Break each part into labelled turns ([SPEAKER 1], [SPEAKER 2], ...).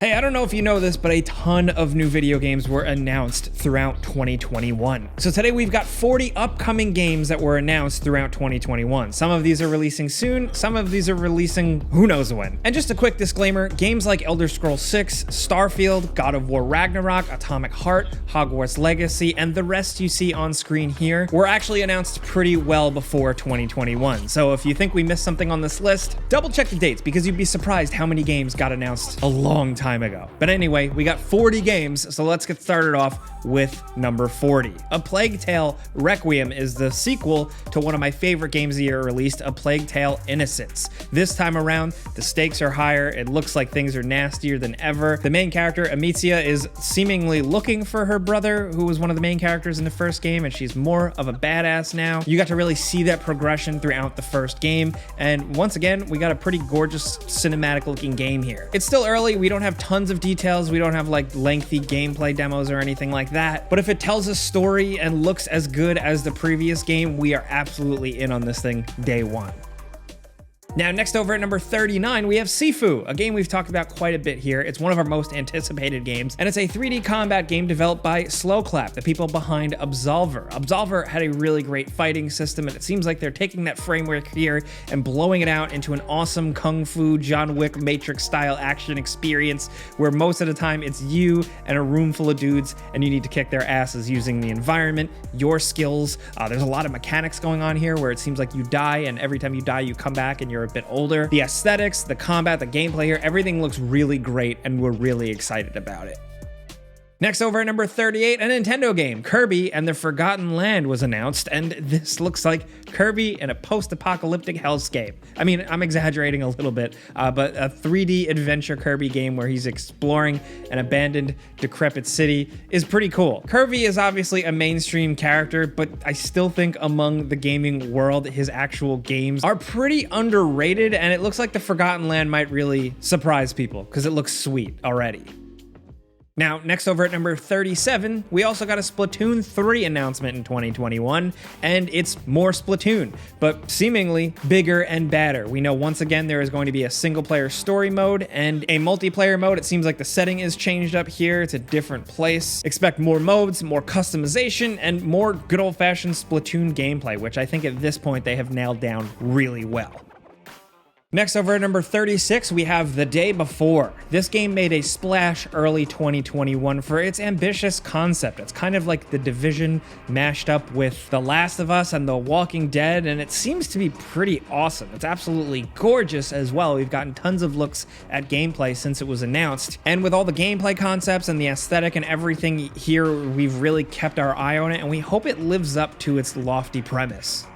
[SPEAKER 1] Hey, I don't know if you know this, but a ton of new video games were announced throughout 2021. So today we've got 40 upcoming games that were announced throughout 2021. Some of these are releasing soon, some of these are releasing who knows when. And just a quick disclaimer, games like Elder Scrolls 6, Starfield, God of War Ragnarok, Atomic Heart, Hogwarts Legacy, and the rest you see on screen here were actually announced pretty well before 2021. So if you think we missed something on this list, double check the dates because you'd be surprised how many games got announced a long time ago. But anyway, we got 40 games, so let's get started off with number 40. A Plague Tale Requiem is the sequel to one of my favorite games of the year released, A Plague Tale Innocence. This time around, the stakes are higher, it looks like things are nastier than ever. The main character, Amicia, is seemingly looking for her brother, who was one of the main characters in the first game, and she's more of a badass now. You got to really see that progression throughout the first game, and once again, we got a pretty gorgeous cinematic looking game here. It's still early, we don't have tons of details, we don't have like lengthy gameplay demos or anything like that, but if it tells a story and looks as good as the previous game, we are absolutely in on this thing day one. Now, next over at number 39, we have Sifu, a game we've talked about quite a bit here. It's one of our most anticipated games, and it's a 3D combat game developed by Slowclap, the people behind Absolver. Absolver had a really great fighting system, and it seems like they're taking that framework here and blowing it out into an awesome Kung Fu, John Wick, Matrix-style action experience, where most of the time it's you and a room full of dudes, and you need to kick their asses using the environment, your skills. There's a lot of mechanics going on here where it seems like you die, and every time you die, you come back and you're a bit older. The aesthetics, the combat, the gameplay here, everything looks really great, and we're really excited about it. Next over at number 38, a Nintendo game, Kirby and the Forgotten Land was announced, and this looks like Kirby in a post-apocalyptic hellscape. I mean, I'm exaggerating a little bit, but a 3D adventure Kirby game where he's exploring an abandoned, decrepit city is pretty cool. Kirby is obviously a mainstream character, but I still think among the gaming world, his actual games are pretty underrated, and it looks like the Forgotten Land might really surprise people because it looks sweet already. Now, next over at number 37, we also got a Splatoon 3 announcement in 2021, and it's more Splatoon, but seemingly bigger and badder. We know once again there is going to be a single-player story mode and a multiplayer mode. It seems like the setting is changed up here. It's a different place. Expect more modes, more customization, and more good old-fashioned Splatoon gameplay, which I think at this point they have nailed down really well. Next over at number 36, we have The Day Before. This game made a splash early 2021 for its ambitious concept. It's kind of like The Division mashed up with The Last of Us and The Walking Dead, and it seems to be pretty awesome. It's absolutely gorgeous as well. We've gotten tons of looks at gameplay since it was announced, and with all the gameplay concepts and the aesthetic and everything here, we've really kept our eye on it, and we hope it lives up to its lofty premise.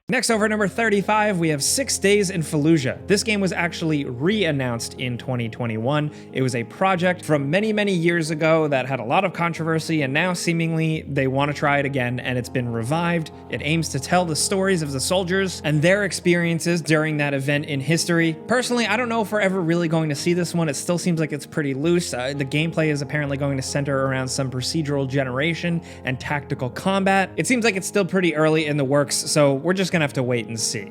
[SPEAKER 1] Next over at number 35, we have 6 Days in Fallujah. This game was actually re-announced in 2021. It was a project from many, many years ago that had a lot of controversy, and now seemingly they want to try it again, and it's been revived. It aims to tell the stories of the soldiers and their experiences during that event in history. Personally, I don't know if we're ever really going to see this one. It still seems like it's pretty loose. The gameplay is apparently going to center around some procedural generation and tactical combat. It seems like it's still pretty early in the works, so we're just gonna have to wait and see.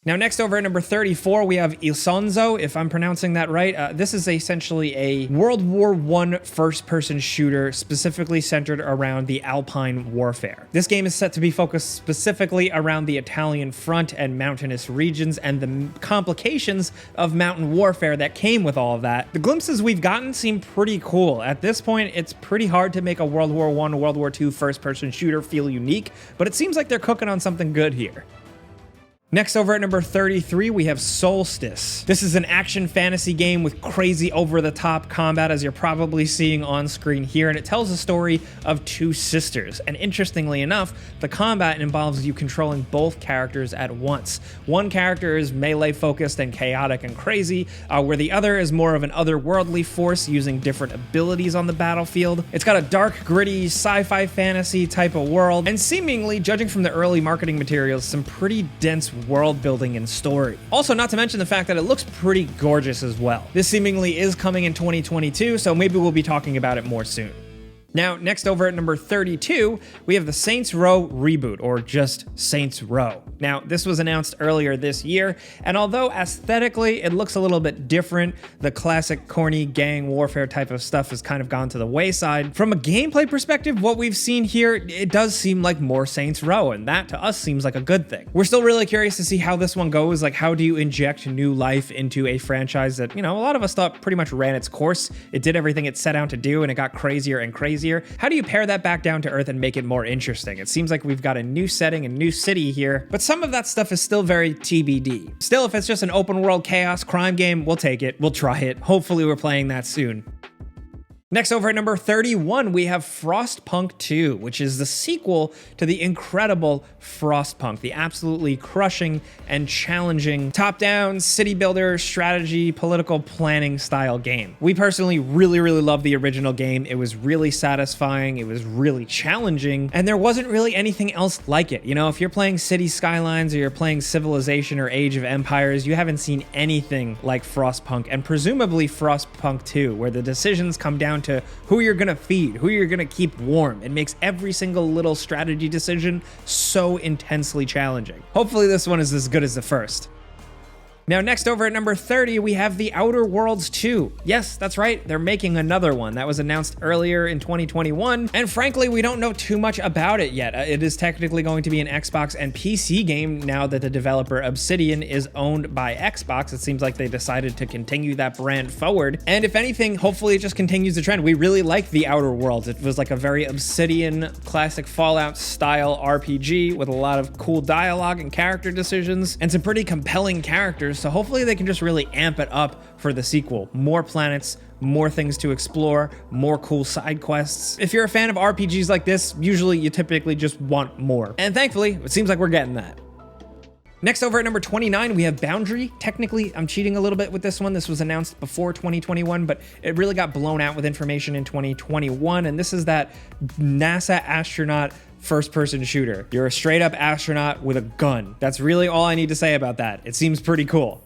[SPEAKER 1] Now, next over at number 34, we have Isonzo, if I'm pronouncing that right. This is essentially a World War I first-person shooter specifically centered around the Alpine warfare. This game is set to be focused specifically around the Italian front and mountainous regions and the complications of mountain warfare that came with all of that. The glimpses we've gotten seem pretty cool. At this point, it's pretty hard to make a World War I, World War II first-person shooter feel unique, but it seems like they're cooking on something good here. Next over at number 33, we have Solstice. This is an action fantasy game with crazy over-the-top combat, as you're probably seeing on screen here, and it tells the story of 2 sisters. And interestingly enough, the combat involves you controlling both characters at once. One character is melee-focused and chaotic and crazy, where the other is more of an otherworldly force using different abilities on the battlefield. It's got a dark, gritty, sci-fi fantasy type of world, and seemingly, judging from the early marketing materials, some pretty dense world building and story. Also, not to mention the fact that it looks pretty gorgeous as well. This seemingly is coming in 2022, so maybe we'll be talking about it more soon. Now, next over at number 32, we have the Saints Row reboot, or just Saints Row. Now, this was announced earlier this year, and although aesthetically it looks a little bit different, the classic corny gang warfare type of stuff has kind of gone to the wayside. From a gameplay perspective, what we've seen here, it does seem like more Saints Row, and that to us seems like a good thing. We're still really curious to see how this one goes. Like, how do you inject new life into a franchise that, you know, a lot of us thought pretty much ran its course. It did everything it set out to do, and it got crazier and crazier. How do you pare that back down to earth and make it more interesting? It seems like we've got a new setting, a new city here, but some of that stuff is still very TBD. Still, if it's just an open world chaos crime game, we'll take it. We'll try it. Hopefully we're playing that soon. Next over at number 31, we have Frostpunk 2, which is the sequel to the incredible Frostpunk, the absolutely crushing and challenging top-down city builder strategy political planning style game. We personally really love the original game. It was really satisfying, it was really challenging, and there wasn't really anything else like it. You know, if you're playing City Skylines or you're playing Civilization or Age of Empires, you haven't seen anything like Frostpunk, and presumably Frostpunk 2, where the decisions come down to who you're gonna feed, who you're gonna keep warm. It makes every single little strategy decision so intensely challenging. Hopefully this one is as good as the first. Now, next over at number 30, we have The Outer Worlds 2. Yes, that's right, they're making another one. That was announced earlier in 2021, and frankly, we don't know too much about it yet. It is technically going to be an Xbox and PC game now that the developer Obsidian is owned by Xbox. It seems like they decided to continue that brand forward, and if anything, hopefully it just continues the trend. We really liked The Outer Worlds. It was like a very Obsidian, classic Fallout style RPG with a lot of cool dialogue and character decisions, and some pretty compelling characters. So hopefully they can just really amp it up for the sequel. More planets, more things to explore, more cool side quests. If you're a fan of RPGs like this, usually you typically just want more. And thankfully, it seems like we're getting that. Next over at number 29, we have Boundary. Technically, I'm cheating a little bit with this one. This was announced before 2021, but it really got blown out with information in 2021. And this is that NASA astronaut first-person shooter. You're a straight-up astronaut with a gun. That's really all I need to say about that. It seems pretty cool.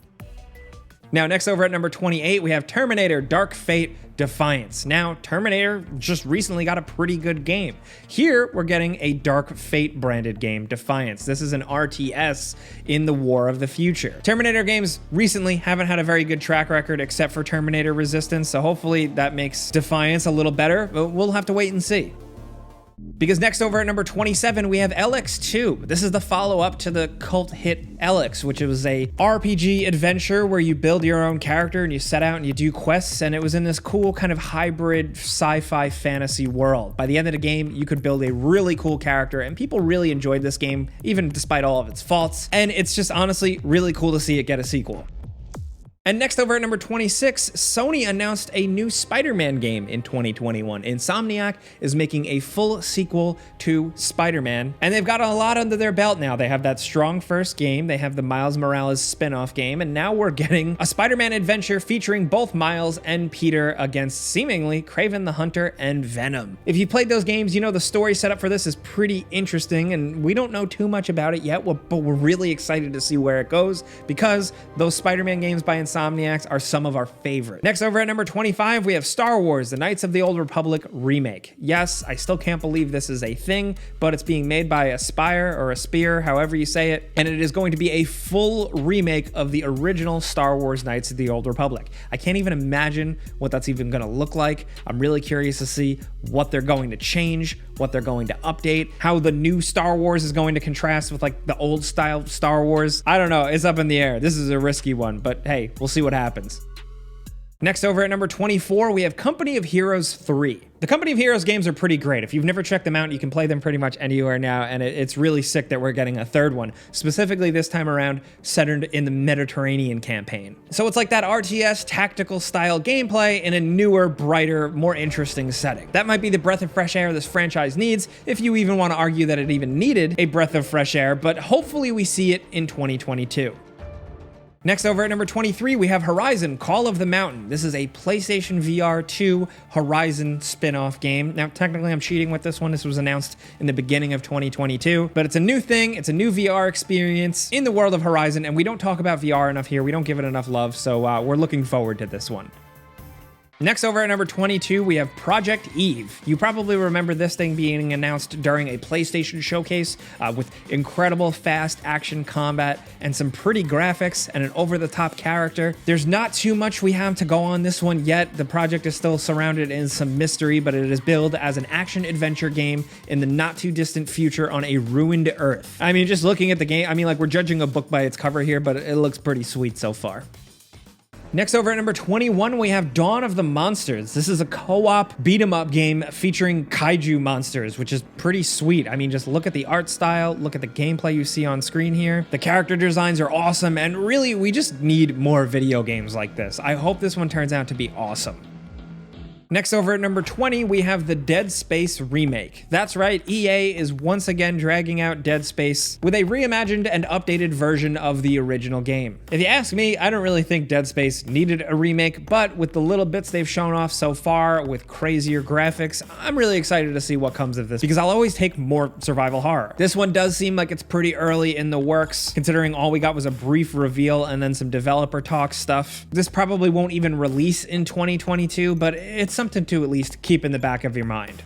[SPEAKER 1] Now, next over at number 28, we have Terminator Dark Fate Defiance. Now, Terminator just recently got a pretty good game. Here, we're getting a Dark Fate branded game, Defiance. This is an RTS in the war of the future. Terminator games recently haven't had a very good track record except for Terminator Resistance, so hopefully that makes Defiance a little better, but we'll have to wait and see. Because next over at number 27, we have Elex 2. This is the follow-up to the cult hit Elex, which was a RPG adventure where you build your own character and you set out and you do quests, and it was in this cool kind of hybrid sci-fi fantasy world. By the end of the game, you could build a really cool character, and people really enjoyed this game, even despite all of its faults, and it's just honestly really cool to see it get a sequel. And next over at number 26, Sony announced a new Spider-Man game in 2021. Insomniac is making a full sequel to Spider-Man, and they've got a lot under their belt now. They have that strong first game, they have the Miles Morales spin-off game, and now we're getting a Spider-Man adventure featuring both Miles and Peter against seemingly Kraven the Hunter and Venom. If you played those games, you know the story setup for this is pretty interesting, and we don't know too much about it yet, but we're really excited to see where it goes, because those Spider-Man games by Insomniac are some of our favorite. Next over at number 25, we have Star Wars, The Knights of the Old Republic remake. Yes, I still can't believe this is a thing, but it's being made by Aspire or Aspire, however you say it, and it is going to be a full remake of the original Star Wars Knights of the Old Republic. I can't even imagine what that's even gonna look like. I'm really curious to see what they're going to change, what they're going to update, how the new Star Wars is going to contrast with like the old style Star Wars. I don't know, it's up in the air. This is a risky one, but hey, we'll see what happens. Next over at number 24, we have Company of Heroes 3. The Company of Heroes games are pretty great. If you've never checked them out, you can play them pretty much anywhere now, and it's really sick that we're getting a third one, specifically this time around centered in the Mediterranean campaign. So it's like that RTS tactical style gameplay in a newer, brighter, more interesting setting. That might be the breath of fresh air this franchise needs, if you even want to argue that it even needed a breath of fresh air, but hopefully we see it in 2022. Next over at number 23, we have Horizon Call of the Mountain. This is a PlayStation VR 2 Horizon spin-off game. Now, technically I'm cheating with this one. This was announced in the beginning of 2022, but it's a new thing. It's a new VR experience in the world of Horizon, and we don't talk about VR enough here. We don't give it enough love, so we're looking forward to this one. Next, over at number 22, we have Project Eve. You probably remember this thing being announced during a PlayStation showcase with incredible fast action combat and some pretty graphics and an over-the-top character. There's not too much we have to go on this one yet. The project is still surrounded in some mystery, but it is billed as an action-adventure game in the not-too-distant future on a ruined Earth. I mean, just looking at the game, I mean, like, we're judging a book by its cover here, but it looks pretty sweet so far. Next, over at number 21, we have Dawn of the Monsters. This is a co-op beat-em-up game featuring kaiju monsters, which is pretty sweet. I mean, just look at the art style, look at the gameplay you see on screen here. The character designs are awesome, and really, we just need more video games like this. I hope this one turns out to be awesome. Next, over at number 20, we have the Dead Space remake. That's right, EA is once again dragging out Dead Space with a reimagined and updated version of the original game. If you ask me, I don't really think Dead Space needed a remake, but with the little bits they've shown off so far with crazier graphics, I'm really excited to see what comes of this because I'll always take more survival horror. This one does seem like it's pretty early in the works, considering all we got was a brief reveal and then some developer talk stuff. This probably won't even release in 2022, but it's something to at least keep in the back of your mind.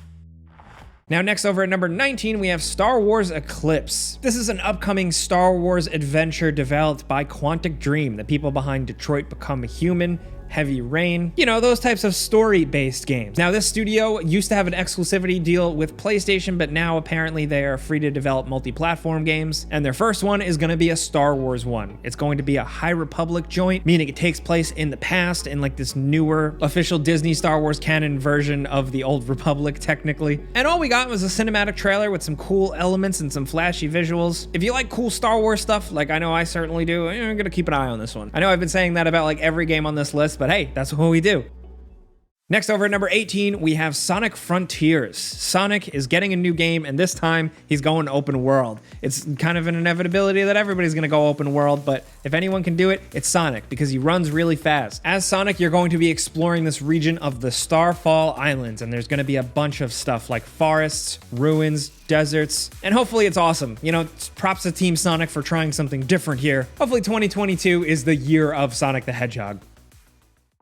[SPEAKER 1] Now, next, over at number 19, we have Star Wars Eclipse. This is an upcoming Star Wars adventure developed by Quantic Dream, the people behind Detroit Become Human, Heavy Rain, you know, those types of story-based games. Now, this studio used to have an exclusivity deal with PlayStation, but now apparently they are free to develop multi-platform games, and their first one is going to be a Star Wars one. It's going to be a High Republic joint, meaning it takes place in the past in like this newer official Disney Star Wars canon version of the Old Republic, technically. And all we got was a cinematic trailer with some cool elements and some flashy visuals. If you like cool Star Wars stuff, like I know I certainly do, I'm gonna keep an eye on this one. I know I've been saying that about like every game on this list, but hey, that's what we do. Next, over at number 18, we have Sonic Frontiers. Sonic is getting a new game, and this time he's going open world. It's kind of an inevitability that everybody's gonna go open world, but if anyone can do it, it's Sonic, because he runs really fast. As Sonic, you're going to be exploring this region of the Starfall Islands, and there's gonna be a bunch of stuff like forests, ruins, deserts, and hopefully it's awesome. You know, props to Team Sonic for trying something different here. Hopefully 2022 is the year of Sonic the Hedgehog.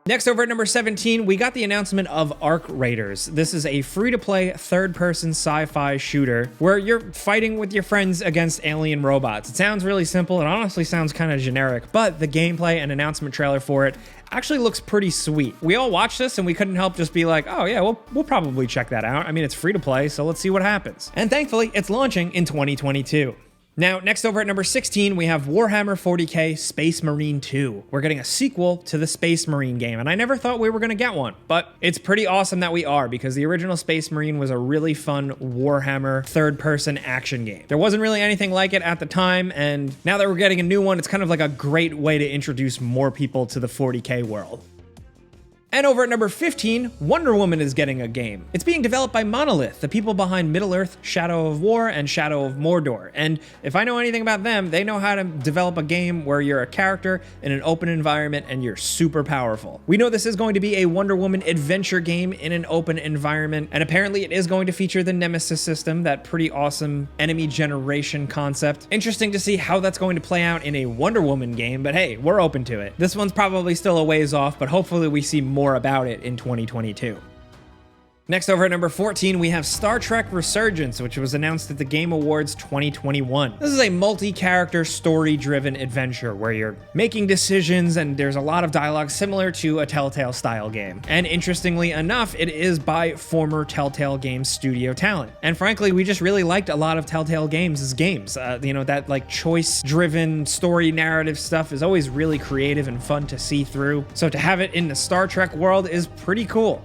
[SPEAKER 1] Next, over at number 17, we got the announcement of Arc Raiders. This is a free-to-play third-person sci-fi shooter where you're fighting with your friends against alien robots. It sounds really simple and honestly sounds kind of generic, but the gameplay and announcement trailer for it actually looks pretty sweet. We all watched this and we couldn't help just be like, oh yeah, we'll probably check that out. I mean, it's free to play, so let's see what happens. And thankfully, it's launching in 2022. Now, next, over at number 16, we have Warhammer 40k Space Marine 2. We're getting a sequel to the Space Marine game, and I never thought we were going to get one, but it's pretty awesome that we are, because the original Space Marine was a really fun Warhammer third-person action game. There wasn't really anything like it at the time, and now that we're getting a new one, it's kind of like a great way to introduce more people to the 40k world. And over at number 15, Wonder Woman is getting a game. It's being developed by Monolith, the people behind Middle-earth, Shadow of War, and Shadow of Mordor. And if I know anything about them, they know how to develop a game where you're a character in an open environment and you're super powerful. We know this is going to be a Wonder Woman adventure game in an open environment, and apparently it is going to feature the Nemesis system, that pretty awesome enemy generation concept. Interesting to see how that's going to play out in a Wonder Woman game, but hey, we're open to it. This one's probably still a ways off, but hopefully we see more about it in 2022. Next, over at number 14, we have Star Trek Resurgence, which was announced at the Game Awards 2021. This is a multi-character, story-driven adventure where you're making decisions and there's a lot of dialogue similar to a Telltale-style game. And interestingly enough, it is by former Telltale Games studio talent. And frankly, we just really liked a lot of Telltale Games' games. You know, that like choice-driven story narrative stuff is always really creative and fun to see through. So to have it in the Star Trek world is pretty cool.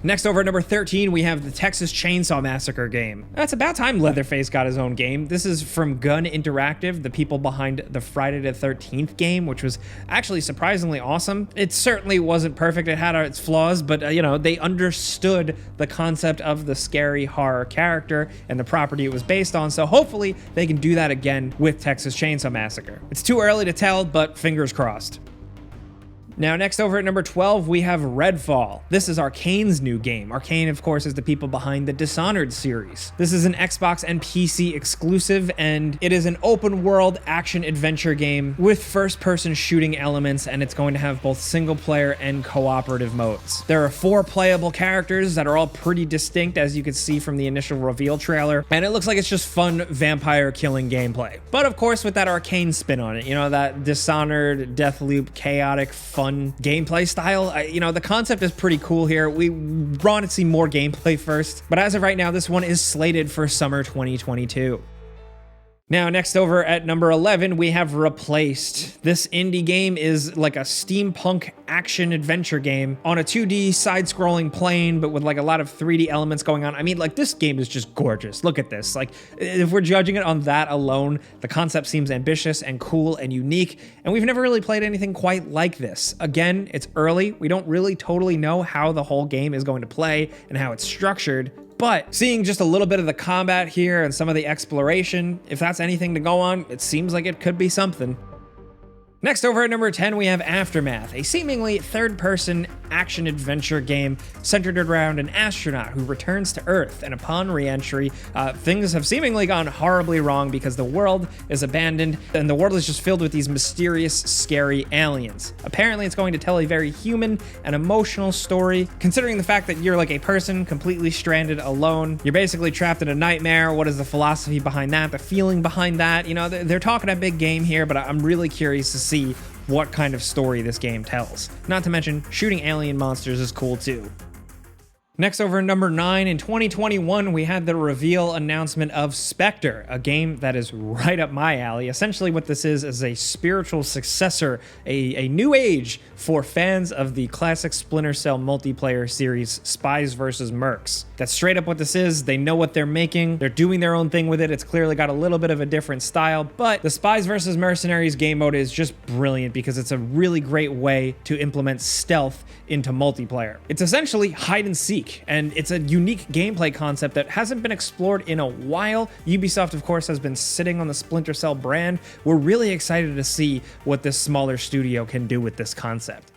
[SPEAKER 1] Next, over at number 13, we have the Texas Chainsaw Massacre game. It's about time Leatherface got his own game. This is from Gun Interactive, the people behind the Friday the 13th game, which was actually surprisingly awesome. It certainly wasn't perfect, it had its flaws, but you know, they understood the concept of the scary horror character and the property it was based on, so hopefully they can do that again with Texas Chainsaw Massacre. It's too early to tell, but fingers crossed. Now, next over at number 12, we have Redfall. This is Arcane's new game. Arcane, of course, is the people behind the Dishonored series. This is an Xbox and PC exclusive, and it is an open world action adventure game with first-person shooting elements, and it's going to have both single-player and cooperative modes. There are 4 playable characters that are all pretty distinct, as you can see from the initial reveal trailer, and it looks like it's just fun vampire killing gameplay. But of course, with that Arcane spin on it, you know, that Dishonored, Deathloop, chaotic, fun gameplay style. You know, the concept is pretty cool here. We want to see more gameplay first, but as of right now, this one is slated for summer 2022. Now, next over at number 11, we have Replaced. This indie game is like a steampunk action adventure game on a 2D side-scrolling plane, but with like a lot of 3D elements going on. I mean, like, this game is just gorgeous. Look at this. Like, if we're judging it on that alone, the concept seems ambitious and cool and unique, and we've never really played anything quite like this. Again, it's early. We don't really totally know how the whole game is going to play and how it's structured, but seeing just a little bit of the combat here and some of the exploration, if that's anything to go on, it seems like it could be something. Next over at number 10, we have Aftermath, a seemingly third-person action-adventure game centered around an astronaut who returns to Earth, and upon re-entry, things have seemingly gone horribly wrong because the world is abandoned, and the world is just filled with these mysterious, scary aliens. Apparently, it's going to tell a very human and emotional story, considering the fact that you're like a person completely stranded alone. You're basically trapped in a nightmare. What is the philosophy behind that, the feeling behind that? You know, they're talking a big game here, but I'm really curious to see what kind of story this game tells. Not to mention, shooting alien monsters is cool too. Next over at number 9, in 2021, we had the reveal announcement of Spectre, a game that is right up my alley. Essentially what this is a spiritual successor, a new age for fans of the classic Splinter Cell multiplayer series, Spies vs. Mercs. That's straight up what this is. They know what they're making. They're doing their own thing with it. It's clearly got a little bit of a different style, but the Spies vs. Mercenaries game mode is just brilliant because it's a really great way to implement stealth into multiplayer. It's essentially hide and seek, and it's a unique gameplay concept that hasn't been explored in a while. Ubisoft, of course, has been sitting on the Splinter Cell brand. We're really excited to see what this smaller studio can do with this concept.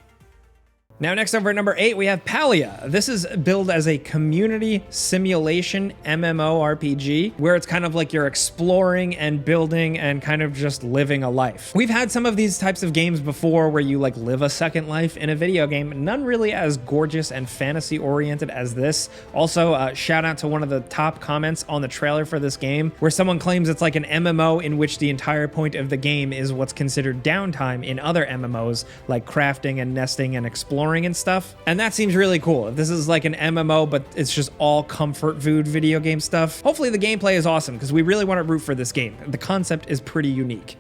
[SPEAKER 1] Now, next over at number 8, we have Palia. This is billed as a community simulation MMORPG, where it's kind of like you're exploring and building and kind of just living a life. We've had some of these types of games before where you like live a second life in a video game, none really as gorgeous and fantasy oriented as this. Also, shout out to one of the top comments on the trailer for this game, where someone claims it's like an MMO in which the entire point of the game is what's considered downtime in other MMOs, like crafting and nesting and exploring and stuff. And that seems really cool. If this is like an MMO, but it's just all comfort food video game stuff, hopefully the gameplay is awesome because we really want to root for this game. The concept is pretty unique.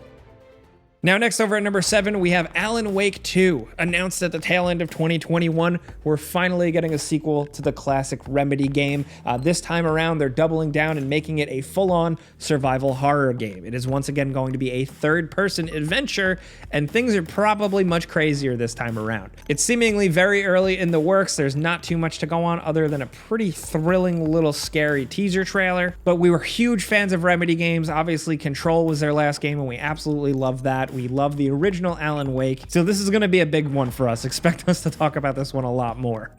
[SPEAKER 1] Now, next over at number 7, we have Alan Wake 2. Announced at the tail end of 2021, we're finally getting a sequel to the classic Remedy game. This time around, they're doubling down and making it a full-on survival horror game. It is once again going to be a third-person adventure, and things are probably much crazier this time around. It's seemingly very early in the works. There's not too much to go on other than a pretty thrilling little scary teaser trailer, but we were huge fans of Remedy games. Obviously, Control was their last game, and we absolutely loved that. We love the original Alan Wake, so this is going to be a big one for us. Expect us to talk about this one a lot more.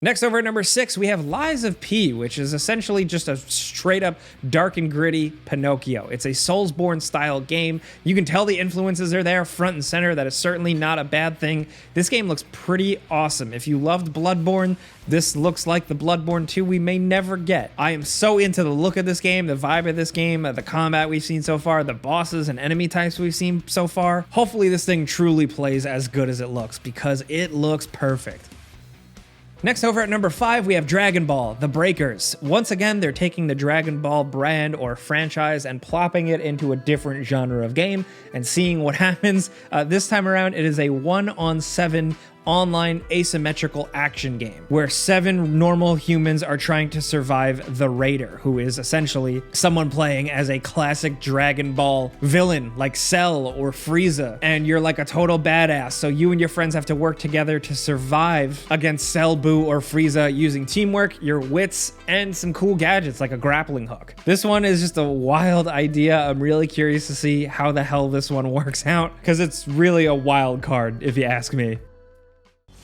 [SPEAKER 1] Next over at number 6, we have Lies of P, which is essentially just a straight up dark and gritty Pinocchio. It's a Soulsborne style game. You can tell the influences are there front and center. That is certainly not a bad thing. This game looks pretty awesome. If you loved Bloodborne, this looks like the Bloodborne 2 we may never get. I am so into the look of this game, the vibe of this game, the combat we've seen so far, the bosses and enemy types we've seen so far. Hopefully this thing truly plays as good as it looks because it looks perfect. Next over at number 5, we have Dragon Ball: The Breakers. Once again, they're taking the Dragon Ball brand or franchise and plopping it into a different genre of game and seeing what happens. This time around, it is a 1-on-7 online asymmetrical action game where 7 normal humans are trying to survive the Raider, who is essentially someone playing as a classic Dragon Ball villain like Cell or Frieza, and you're like a total badass, so you and your friends have to work together to survive against Cell, Buu, or Frieza using teamwork, your wits, and some cool gadgets like a grappling hook. This one is just a wild idea. I'm really curious to see how the hell this one works out because it's really a wild card if you ask me.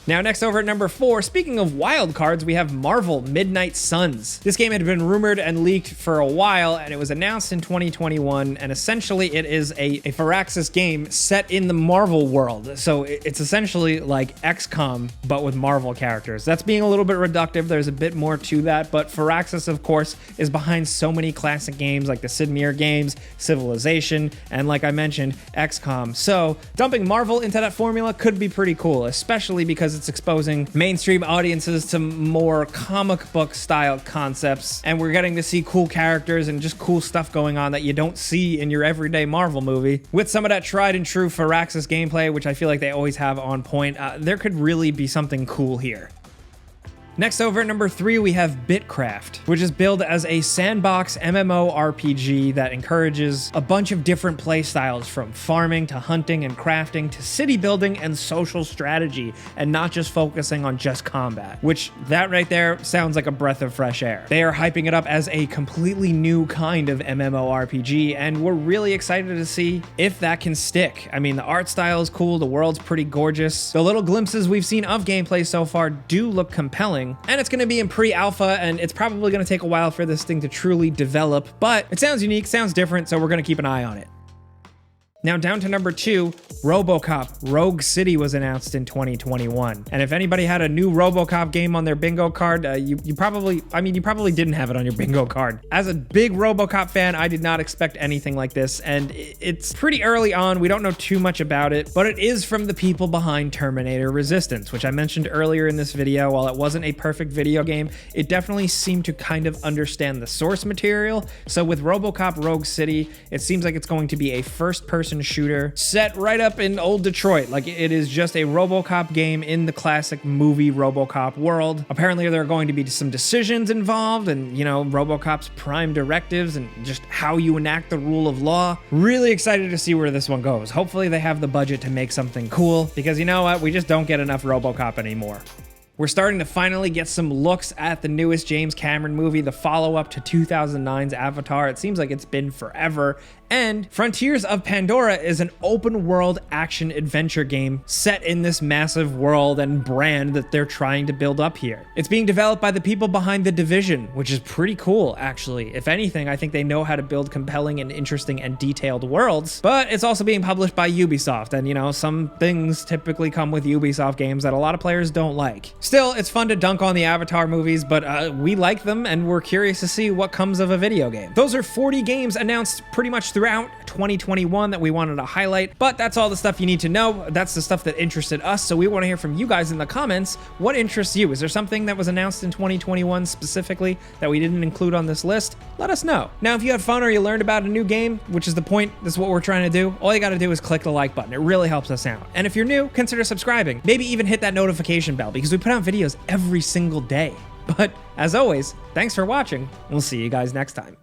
[SPEAKER 1] Now, next over at number 4, speaking of wild cards, we have Marvel Midnight Suns. This game had been rumored and leaked for a while, and it was announced in 2021, and essentially it is a Firaxis game set in the Marvel world. So it's essentially like XCOM, but with Marvel characters. That's being a little bit reductive. There's a bit more to that, but Firaxis, of course, is behind so many classic games like the Sid Meier games, Civilization, and like I mentioned, XCOM. So dumping Marvel into that formula could be pretty cool, especially because it's exposing mainstream audiences to more comic book style concepts, and we're getting to see cool characters and just cool stuff going on that you don't see in your everyday Marvel movie. With some of that tried and true Firaxis gameplay, which I feel like they always have on point, there could really be something cool here. Next over at number 3, we have Bitcraft, which is billed as a sandbox MMORPG that encourages a bunch of different play styles, from farming to hunting and crafting to city building and social strategy, and not just focusing on just combat, which that right there sounds like a breath of fresh air. They are hyping it up as a completely new kind of MMORPG, and we're really excited to see if that can stick. I mean, the art style is cool, the world's pretty gorgeous. The little glimpses we've seen of gameplay so far do look compelling, and it's going to be in pre-alpha, and it's probably going to take a while for this thing to truly develop, but it sounds unique, sounds different, so we're going to keep an eye on it. Now down to number 2, RoboCop Rogue City was announced in 2021. And if anybody had a new RoboCop game on their bingo card, you probably didn't have it on your bingo card. As a big RoboCop fan, I did not expect anything like this, and it's pretty early on. We don't know too much about it, but it is from the people behind Terminator Resistance, which I mentioned earlier in this video. While it wasn't a perfect video game, it definitely seemed to kind of understand the source material. So with RoboCop Rogue City, it seems like it's going to be a first-person shooter set right up in old Detroit. Like, it is just a RoboCop game in the classic movie RoboCop world. Apparently there are going to be some decisions involved, and you know, RoboCop's prime directives and just how you enact the rule of law. Really excited to see where this one goes. Hopefully they have the budget to make something cool, because you know what, we just don't get enough RoboCop anymore. We're starting to finally get some looks at the newest James Cameron movie, the follow-up to 2009's Avatar. It seems like it's been forever. And Frontiers of Pandora is an open-world action-adventure game set in this massive world and brand that they're trying to build up here. It's being developed by the people behind The Division, which is pretty cool, actually. If anything, I think they know how to build compelling and interesting and detailed worlds. But it's also being published by Ubisoft, and you know, some things typically come with Ubisoft games that a lot of players don't like. Still, it's fun to dunk on the Avatar movies, but we like them, and we're curious to see what comes of a video game. Those are 40 games announced pretty much throughout 2021 that we wanted to highlight, but that's all the stuff you need to know. That's the stuff that interested us, so we want to hear from you guys in the comments. What interests you? Is there something that was announced in 2021 specifically that we didn't include on this list? Let us know. Now, if you had fun or you learned about a new game, which is the point, this is what we're trying to do, all you got to do is click the like button. It really helps us out. And if you're new, consider subscribing. Maybe even hit that notification bell, because we put out videos every single day. But as always, thanks for watching. We'll see you guys next time.